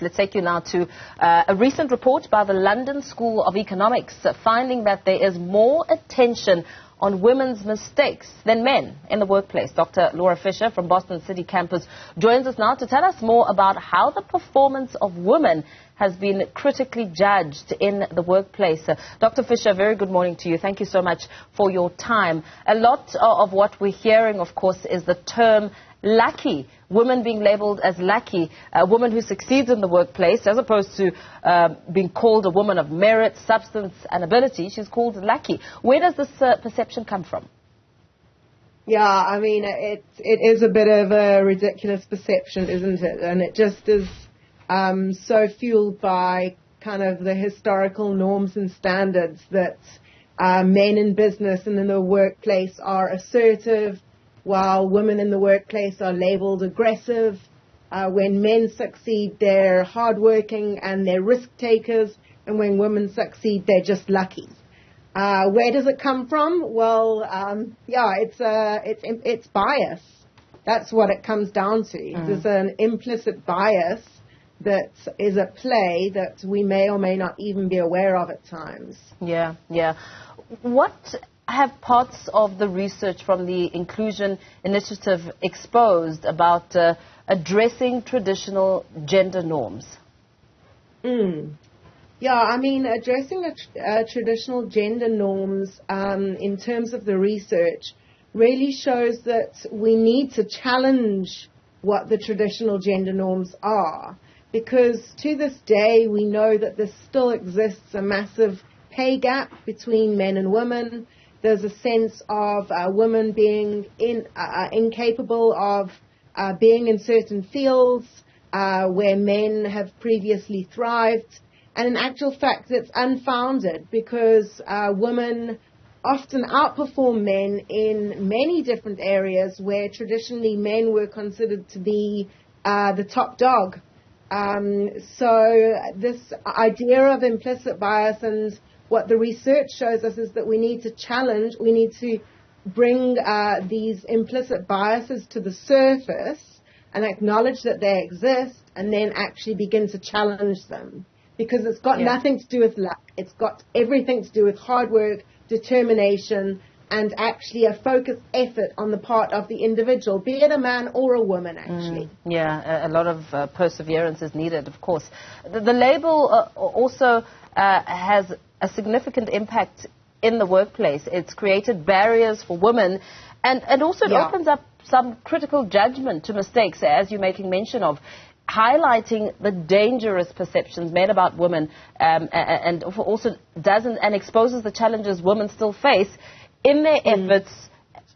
Let's take you now to a recent report by the London School of Economics finding that there is more attention on women's mistakes than men in the workplace. Dr. Laura Fisher from Boston City campus joins us now to tell us more about how the performance of women has been critically judged in the workplace. Dr. Fisher, very good morning to you. Thank you so much for your time. A lot of what we're hearing, of course, is the term lucky, women being labelled as lucky, a woman who succeeds in the workplace, as opposed to being called a woman of merit, substance and ability. She's called lucky. Where does this perception come from? Yeah, I mean, it is a bit of a ridiculous perception, isn't it? And it just is so fueled by kind of the historical norms and standards that men in business and in the workplace are assertive, while women in the workplace are labeled aggressive. When men succeed, they're hardworking and they're risk takers, and when women succeed, they're just lucky. Where does it come from? Well, it's bias. That's what it comes down to. There's an implicit bias that is at play that we may or may not even be aware of at times. Yeah. What have parts of the research from the Inclusion Initiative exposed about addressing traditional gender norms? Yeah, I mean, addressing traditional gender norms in terms of the research really shows that we need to challenge what the traditional gender norms are, because to this day we know that there still exists a massive pay gap between men and women. There's a sense of women being incapable of being in certain fields where men have previously thrived. And in actual fact, it's unfounded, because women often outperform men in many different areas where traditionally men were considered to be the top dog. So this idea of implicit bias, and what the research shows us, is that we need to challenge, we need to bring these implicit biases to the surface and acknowledge that they exist, and then actually begin to challenge them. Because it's got nothing to do with luck. It's got everything to do with hard work, determination, and actually a focused effort on the part of the individual, be it a man or a woman, actually. A lot of perseverance is needed, of course. The label also has a significant impact in the workplace. It's created barriers for women, and also it opens up some critical judgment to mistakes, as you're making mention of, highlighting the dangerous perceptions made about women, and also exposes the challenges women still face in their efforts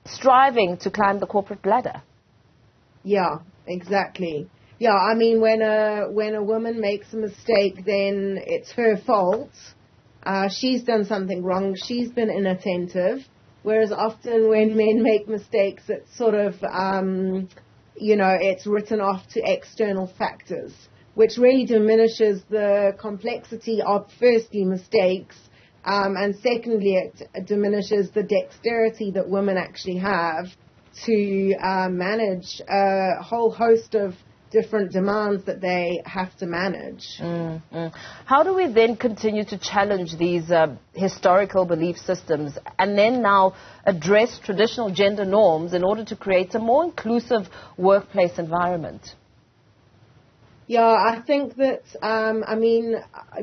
striving to climb the corporate ladder. Yeah, exactly. Yeah, I mean, when a woman makes a mistake, then it's her fault. She's done something wrong. She's been inattentive. Whereas often when men make mistakes, it's sort of it's written off to external factors, which really diminishes the complexity of, firstly, mistakes, and secondly, it diminishes the dexterity that women actually have to manage a whole host of different demands that they have to manage. How do we then continue to challenge these historical belief systems and then now address traditional gender norms in order to create a more inclusive workplace environment? Yeah, I think that,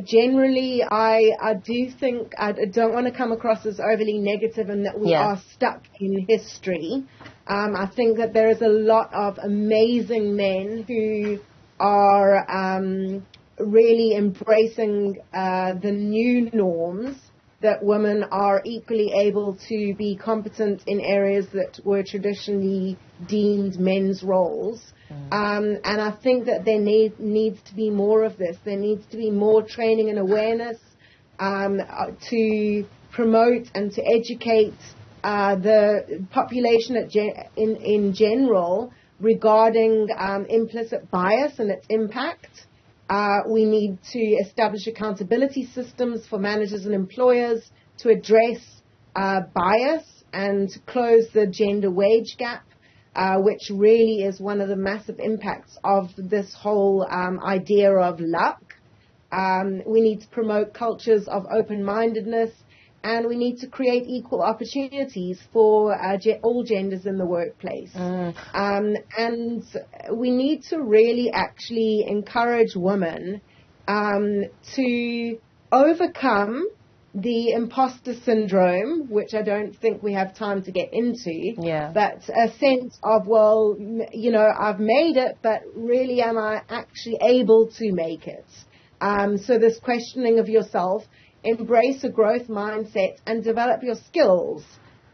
generally, I do think, I don't want to come across as overly negative and that we are stuck in history. I think that there is a lot of amazing men who are really embracing the new norms, that women are equally able to be competent in areas that were traditionally deemed men's roles. And I think that there needs to be more of this. There needs to be more training and awareness to promote and to educate the population in general regarding implicit bias and its impact. We need to establish accountability systems for managers and employers to address bias and close the gender wage gap. which really is one of the massive impacts of this whole idea of luck. We need to promote cultures of open-mindedness, and we need to create equal opportunities for all genders in the workplace. And we need to really actually encourage women to overcome the imposter syndrome, which I don't think we have time to get into, but a sense of, well, you know, I've made it, but really am I actually able to make it? So this questioning of yourself, embrace a growth mindset and develop your skills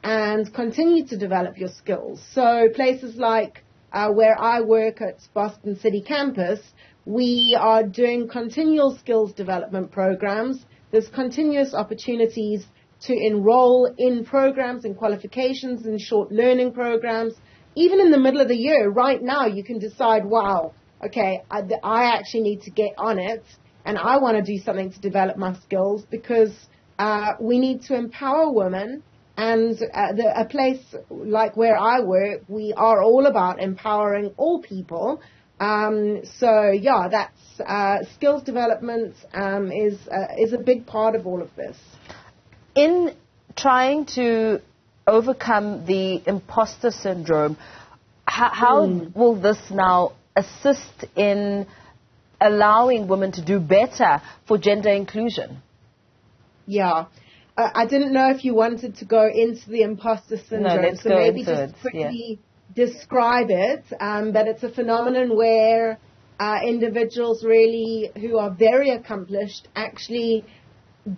and continue to develop your skills. So places like where I work at Boston City campus, we are doing continual skills development programs. There's continuous opportunities to enroll in programs and qualifications and short learning programs. Even in the middle of the year, right now, you can decide, wow, okay, I actually need to get on it, and I want to do something to develop my skills, because we need to empower women. And a place like where I work, we are all about empowering all people. So yeah, that's skills development is a big part of all of this. In trying to overcome the imposter syndrome, how will this now assist in allowing women to do better for gender inclusion? Yeah. I didn't know if you wanted to go into the imposter syndrome, no, let's so go maybe into just it. quickly describe it. But it's a phenomenon where individuals really who are very accomplished actually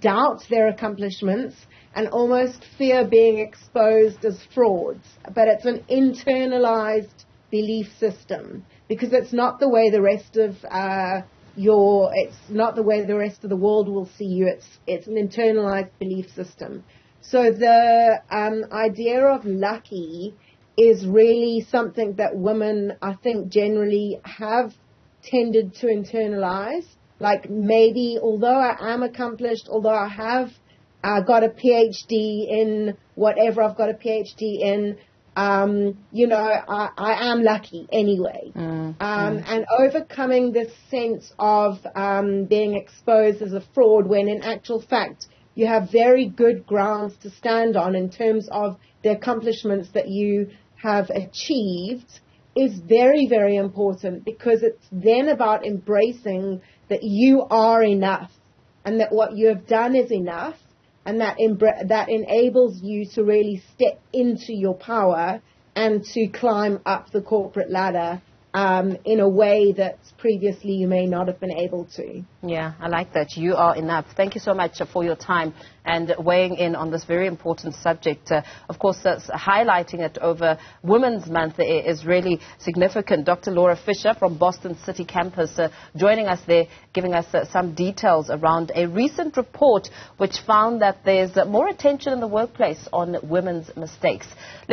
doubt their accomplishments and almost fear being exposed as frauds. But it's an internalized belief system, because it's not the way the rest of it's not the way the rest of the world will see you. It's an internalized belief system. So the idea of lucky is really something that women, I think, generally have tended to internalize. Like, maybe, although I am accomplished, although I have got a PhD in whatever I've got a PhD in, you know, I am lucky anyway. And overcoming this sense of being exposed as a fraud, when in actual fact you have very good grounds to stand on in terms of the accomplishments that you have achieved, is very, very important, because it's then about embracing that you are enough and that what you have done is enough. And that enables you to really step into your power and to climb up the corporate ladder in a way that previously you may not have been able to. Yeah, I like that. You are enough. Thank you so much for your time and weighing in on this very important subject. Of course, highlighting it over Women's Month is really significant. Dr. Laura Fisher from Boston City campus joining us there, giving us some details around a recent report which found that there's more attention in the workplace on women's mistakes. Let's